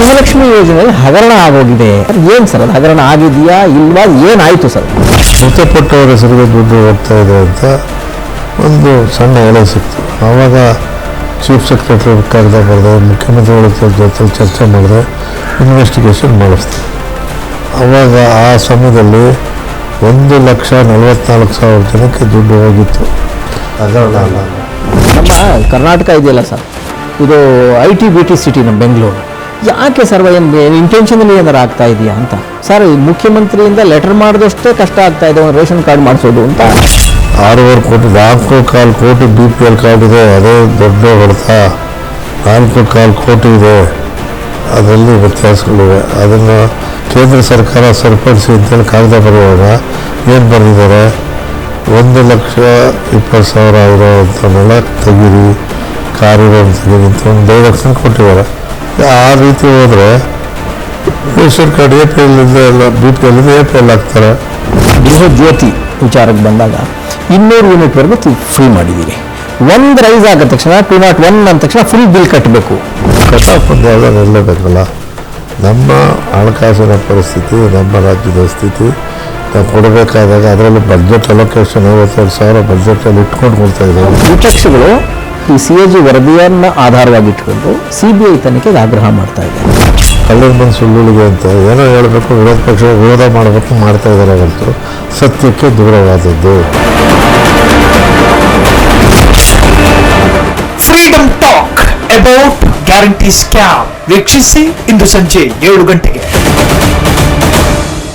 ಗೃಹಲಕ್ಷ್ಮಿ ಯೋಜನೆಯಲ್ಲಿ ಹಗರಣ ಆಗೋಗಿದೆ. ಏನು ಸರ್ ಅದು ಹಗರಣ ಆಗಿದೆಯಾ ಇಲ್ವಾ, ಏನಾಯಿತು ಸರ್? ಮೃತಪಟ್ಟವರ ಹೆಸರಿಗೆ ದುಡ್ಡು ಹೋಗ್ತಾ ಇದೆ ಅಂತ ಒಂದು ಸಣ್ಣ ಎಳೆ ಸಿಕ್ತು. ಆವಾಗ ಚೀಫ್ ಸೆಕ್ರೆಟರಿ ಕರೆದ ಬರೆದೆ, ಮುಖ್ಯಮಂತ್ರಿಗಳ ಜೊತೆ ಚರ್ಚೆ ಮಾಡಿದ್ರೆ ಇನ್ವೆಸ್ಟಿಗೇಷನ್ ಮಾಡಿಸ್ತಾರೆ. ಆವಾಗ ಆ ಸಮಯದಲ್ಲಿ 1,44,000 ಜನಕ್ಕೆ ದುಡ್ಡು ಹೋಗಿತ್ತು. ಹಗರಣ ಅಲ್ಲ. ನಮ್ಮ ಕರ್ನಾಟಕ ಇದೆಯಲ್ಲ ಸರ್, ಇದು IT-BT ಸಿಟಿ ನಮ್ಮ ಬೆಂಗಳೂರು. ಯಾಕೆ ಸರ್ ಏನು ಇಂಟೆನ್ಷನಲ್ಲಿ ಏನಾರು ಆಗ್ತಾ ಇದೆಯಾ ಅಂತ ಸರ್? ಮುಖ್ಯಮಂತ್ರಿಯಿಂದ ಲೆಟರ್ ಮಾಡಿದಷ್ಟೇ ಕಷ್ಟ ಆಗ್ತಾ ಇದೆ ಒಂದು ರೇಷನ್ ಕಾರ್ಡ್ ಮಾಡಿಸೋದು ಅಂತ. 6.25 ಕೋಟಿ 4.25 ಕೋಟಿ BPL ಕಾರ್ಡ್ ಇದೆ, ಅದೇ ದೊಡ್ಡ ಹೊಡೆತ. 4.25 ಕೋಟಿ ಇದೆ, ಅದರಲ್ಲಿ ವ್ಯತ್ಯಾಸಗಳಿವೆ. ಅದನ್ನು ಕೇಂದ್ರ ಸರ್ಕಾರ ಸರಿಪಡಿಸಿ ಅಂತೇಳಿ ಕಾಗದ ಬರೆಯುವಾಗ ಏನು ಬರೆದಿದ್ದಾರೆ, 1,20,000 ಇರೋವಂಥವನ್ನೆಲ್ಲ ತೆಗೀರಿ, ಕಾರಿರೋದು ತೆಗೀರಿ ಅಂತ ಒಂದು 2 ಲಕ್ಷ ಕೊಟ್ಟಿದ್ದಾರೆ. ಆ ರೀತಿ ಹೋದರೆ ರೇಷನ್ ಕಾರ್ಡ್ APL ಎಲ್ಲ BPL APL ಹಾಕ್ತಾರೆ. ಗೃಹ ಜ್ಯೋತಿ ವಿಚಾರಕ್ಕೆ ಬಂದಾಗ 200 ಯೂನಿಟ್ವರೆಗೂ ಫ್ರೀ ಮಾಡಿದ್ದೀರಿ. ಒಂದು ರೈಸ್ ಆಗಿದ ತಕ್ಷಣ 201 ಅಂದ ತಕ್ಷಣ ಫುಲ್ ಬಿಲ್ ಕಟ್ಟಬೇಕು. ಕಟ್ಟಾಕೊಂಡು ಯಾವ್ದಾರು ನಿಲ್ಲಬೇಕಲ್ಲ. ನಮ್ಮ ಹಣಕಾಸಿನ ಪರಿಸ್ಥಿತಿ, ನಮ್ಮ ರಾಜ್ಯದ ಸ್ಥಿತಿ, ನಾವು ಕೊಡಬೇಕಾದಾಗ ಅದರಲ್ಲಿ ಬಡ್ಜೆಟ್ ಅಲೋಕೇಶನ್ 52,000 ಬಡ್ಜೆಟಲ್ಲಿ ಇಟ್ಕೊಂಡು ಕೊಡ್ತಾ ಇದ್ದೇವೆ. ವಿಪಕ್ಷಗಳು ಈ CAG ವರದಿಯನ್ನು ಆಧಾರವಾಗಿಟ್ಕೊಂಡು CBI ತನಿಖೆಗೆ ಆಗ್ರಹ ಮಾಡ್ತಾ ಇದೆ. ಕಳ್ಳರ ಬಂದು ಸುಳ್ಳುಳಿಗೆ ಅಂತ ಏನೋ ಹೇಳಬೇಕು, ವಿರೋಧ ಪಕ್ಷ ವಿರೋಧ ಮಾಡಬೇಕು ಮಾಡ್ತಾ ಇದ್ದಾರೆ ಹೊರತು ಸತ್ಯಕ್ಕೆ ದೂರವಾದದ್ದು. Freedom talk about guarantee scam ವೀಕ್ಷಿಸಿ ಇಂದು ಸಂಜೆ 7 ಗಂಟೆಗೆ.